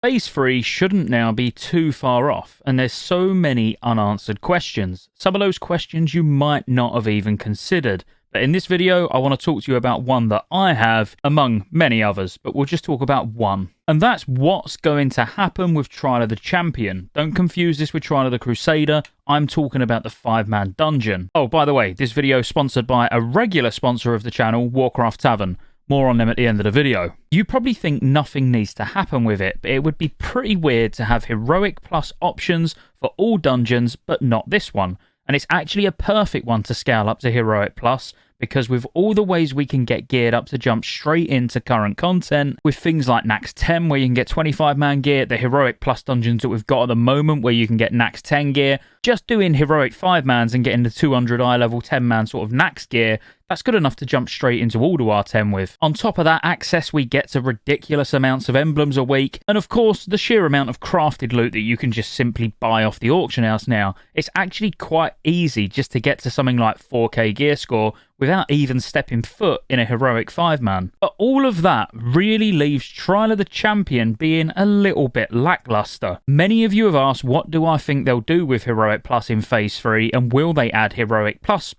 Phase 3 shouldn't now be too far off, and there's so many unanswered questions. Some of those questions you might not have even considered. But in this video, I want to talk to you about one that I have, among many others, but we'll just talk about one. And that's what's going to happen with Trial of the Champion. Don't confuse this with Trial of the Crusader. I'm talking about the 5-man dungeon. Oh, by the way, this video is sponsored by a regular sponsor of the channel, Warcraft Tavern. More on them at the end of the video. You probably think nothing needs to happen with it, but it would be pretty weird to have Heroic Plus options for all dungeons, but not this one. And it's actually a perfect one to scale up to Heroic Plus, because with all the ways we can get geared up to jump straight into current content, with things like Nax 10 where you can get 25-man gear, the Heroic Plus dungeons that we've got at the moment where you can get Nax 10 gear, just doing Heroic 5-mans and getting the 200 eye level 10-man sort of Nax gear, that's good enough to jump straight into Ulduar 10 with. On top of that access, we get to ridiculous amounts of emblems a week, and of course, the sheer amount of crafted loot that you can just simply buy off the auction house now. It's actually quite easy just to get to something like 4k gear score without even stepping foot in a Heroic 5-man. But all of that really leaves Trial of the Champion being a little bit lackluster. Many of you have asked, what do I think they'll do with Heroic Plus in Phase 3, and will they add Heroic Plus,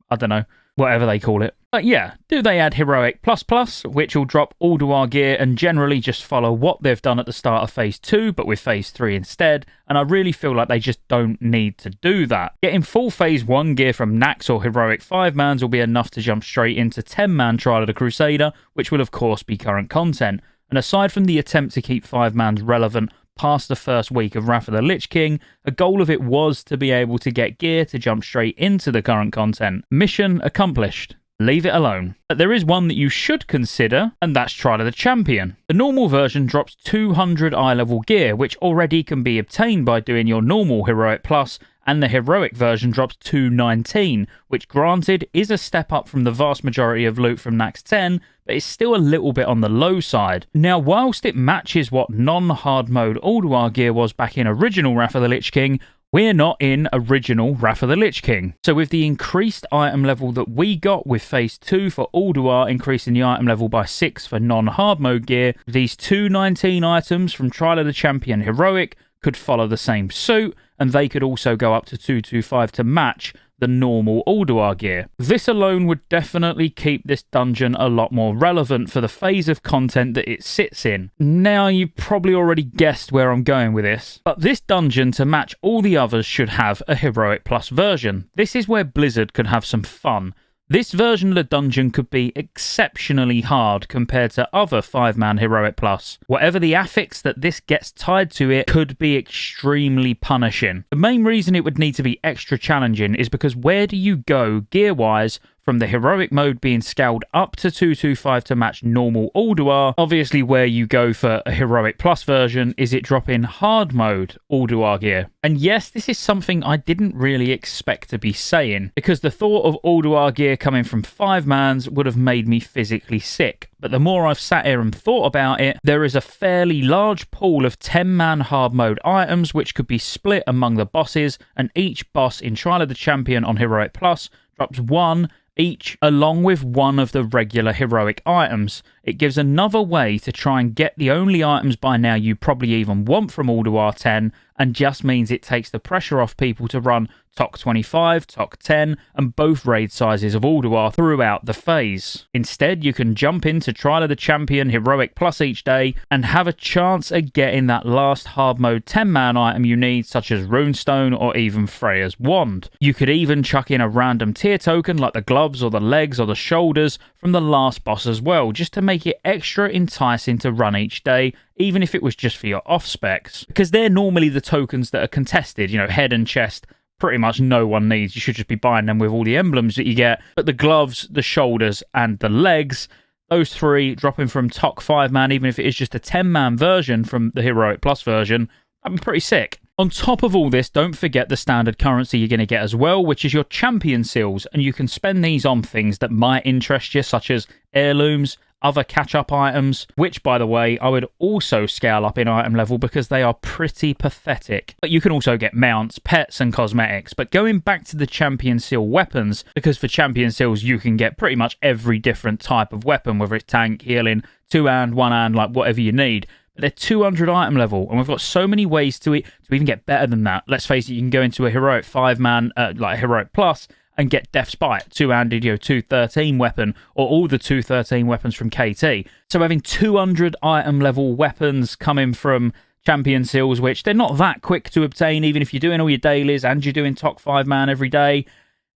I don't know, whatever they call it. But yeah, do they add Heroic Plus, which will drop Ulduar gear and generally just follow what they've done at the start of Phase 2, but with Phase 3 instead, and I really feel like they just don't need to do that. Getting full Phase 1 gear from Nax or Heroic 5-mans will be enough to jump straight into 10-man Trial of the Crusader, which will of course be current content. And aside from the attempt to keep 5-mans relevant past the first week of Wrath of the Lich King, a goal of it was to be able to get gear to jump straight into the current content. Mission accomplished. Leave it alone. But there is one that you should consider, and that's Trial of the Champion. The normal version drops 200 eye level gear, which already can be obtained by doing your normal Heroic Plus, and the Heroic version drops 219, which granted is a step up from the vast majority of loot from Nax 10, but it's still a little bit on the low side. Now, whilst it matches what non-hard mode Ulduar gear was back in original Wrath of the Lich King, we're not in original Wrath of the Lich King. So with the increased item level that we got with Phase 2 for Ulduar, increasing the item level by 6 for non-hard mode gear, these 219 items from Trial of the Champion Heroic could follow the same suit, and they could also go up to 225 to match the normal Ulduar gear. This alone would definitely keep this dungeon a lot more relevant for the phase of content that it sits in. Now, you probably already guessed where I'm going with this, but this dungeon, to match all the others, should have a Heroic Plus version. This is where Blizzard could have some fun. This version of the dungeon could be exceptionally hard compared to other 5-man Heroic Plus. Whatever the affix that this gets tied to it could be extremely punishing. The main reason it would need to be extra challenging is because where do you go gear-wise from the Heroic mode being scaled up to 225 to match normal Ulduar? Obviously, where you go for a Heroic Plus version is it dropping hard mode Ulduar gear. And yes, this is something I didn't really expect to be saying, because the thought of Ulduar gear coming from 5-mans would have made me physically sick. But the more I've sat here and thought about it, there is a fairly large pool of 10-man hard mode items which could be split among the bosses, and each boss in Trial of the Champion on Heroic Plus drops one each, along with one of the regular Heroic items. It gives another way to try and get the only items by now you probably even want from Ulduar 10, and just means it takes the pressure off people to run ToC 25, ToC 10, and both raid sizes of Ulduar throughout the phase. Instead, you can jump into Trial of the Champion Heroic Plus each day and have a chance at getting that last hard mode 10-man item you need, such as Runestone or even Freya's Wand. You could even chuck in a random tier token like the gloves or the legs or the shoulders from the last boss as well, just to make it extra enticing to run each day, even if it was just for your off specs. Because they're normally the tokens that are contested, you know, head and chest, pretty much no one needs. You should just be buying them with all the emblems that you get. But the gloves, the shoulders, and the legs, those three dropping from ToC 5-man, even if it is just a 10-man version from the Heroic Plus version, that'd be pretty sick. On top of all this, don't forget the standard currency you're going to get as well, which is your champion seals, and you can spend these on things that might interest you, such as heirlooms, other catch-up items, which, by the way, I would also scale up in item level because they are pretty pathetic. But you can also get mounts, pets, and cosmetics. But going back to the Champion Seal weapons, because for Champion Seals you can get pretty much every different type of weapon, whether it's tank, healing, two-hand, one-hand, like whatever you need. But they're 200 item level, and we've got so many ways to even get better than that. Let's face it, you can go into a heroic 5-man, like a heroic plus, and get Death's Bite, two-handed, 213 weapon, or all the 213 weapons from KT. So having 200 item level weapons coming from Champion Seals, which they're not that quick to obtain, even if you're doing all your dailies and you're doing ToC 5-man every day,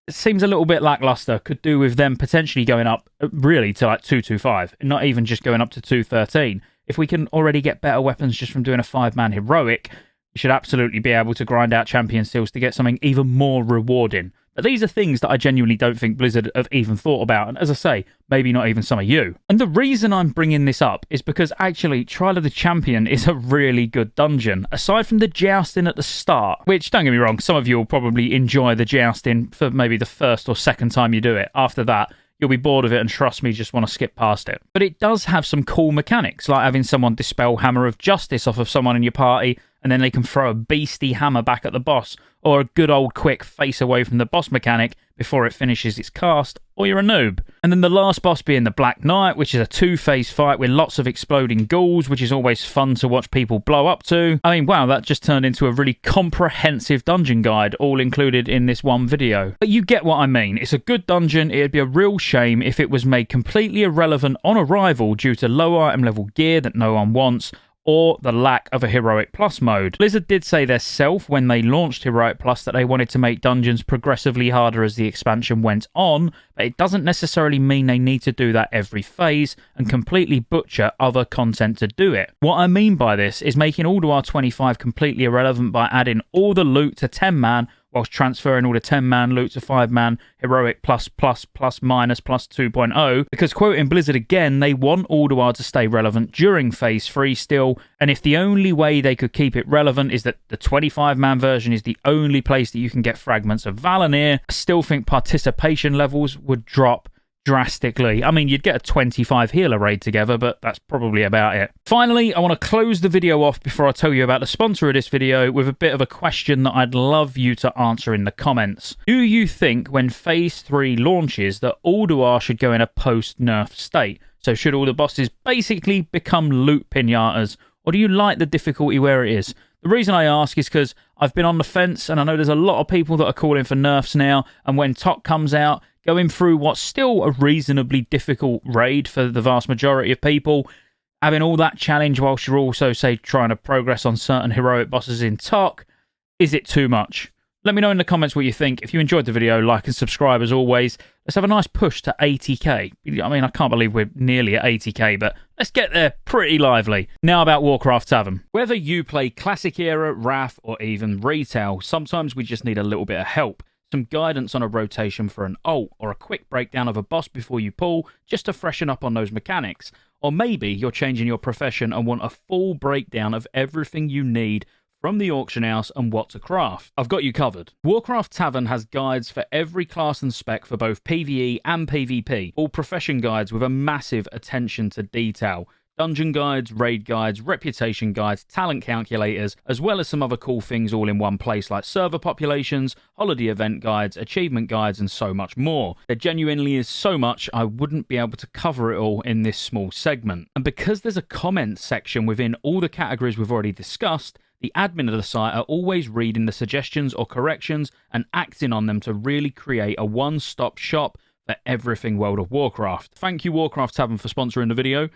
it seems a little bit lackluster. Could do with them potentially going up really to like 225, not even just going up to 213. If we can already get better weapons just from doing a 5-man heroic, you should absolutely be able to grind out Champion Seals to get something even more rewarding. But these are things that I genuinely don't think Blizzard have even thought about, and as I say, maybe not even some of you. And the reason I'm bringing this up is because actually Trial of the Champion is a really good dungeon. Aside from the jousting at the start, which, don't get me wrong, some of you will probably enjoy the jousting for maybe the first or second time you do it. After that, you'll be bored of it and trust me, just want to skip past it. But it does have some cool mechanics, like having someone dispel Hammer of Justice off of someone in your party, and then they can throw a beastie hammer back at the boss, or a good old quick face away from the boss mechanic before it finishes its cast, or you're a noob. And then the last boss being the Black Knight, which is a two-phase fight with lots of exploding ghouls, which is always fun to watch people blow up to. I mean, wow, that just turned into a really comprehensive dungeon guide, all included in this one video. But you get what I mean. It's a good dungeon. It'd be a real shame if it was made completely irrelevant on arrival due to low item level gear that no one wants, or the lack of a Heroic Plus mode. Blizzard did say themselves when they launched Heroic Plus that they wanted to make dungeons progressively harder as the expansion went on, but it doesn't necessarily mean they need to do that every phase and completely butcher other content to do it. What I mean by this is making Alduar 25 completely irrelevant by adding all the loot to 10-man, whilst transferring all the 10-man loot to 5-man Heroic plus minus plus 2.0, because quoting Blizzard again, they want Alduar to stay relevant during Phase 3 still, and if the only way they could keep it relevant is that the 25-man version is the only place that you can get fragments of Valinir, I still think participation levels would drop drastically. I mean, you'd get a 25 healer raid together, but that's probably about it. Finally, I want to close the video off before I tell you about the sponsor of this video with a bit of a question that I'd love you to answer in the comments. Do you think when Phase 3 launches that Alduar should go in a post-nerf state? So should all the bosses basically become loot pinatas, or do you like the difficulty where it is? The reason I ask is because I've been on the fence, and I know there's a lot of people that are calling for nerfs now, and when ToC comes out, going through what's still a reasonably difficult raid for the vast majority of people, having all that challenge whilst you're also, say, trying to progress on certain heroic bosses in ToC, is it too much? Let me know in the comments what you think. If you enjoyed the video, like and subscribe as always. Let's have a nice push to 80k. I mean, I can't believe we're nearly at 80k, but let's get there pretty lively. Now about Warcraft Tavern. Whether you play Classic Era, Wrath, or even Retail, sometimes we just need a little bit of help. Some guidance on a rotation for an ult, or a quick breakdown of a boss before you pull, just to freshen up on those mechanics. Or maybe you're changing your profession and want a full breakdown of everything you need from the auction house and what to craft. I've got you covered. Warcraft Tavern has guides for every class and spec for both PvE and PvP, all profession guides with a massive attention to detail. Dungeon guides, raid guides, reputation guides, talent calculators, as well as some other cool things all in one place like server populations, holiday event guides, achievement guides, and so much more. There genuinely is so much I wouldn't be able to cover it all in this small segment. And because there's a comment section within all the categories we've already discussed, the admin of the site are always reading the suggestions or corrections and acting on them to really create a one-stop shop for everything World of Warcraft. Thank you Warcraft Tavern for sponsoring the video.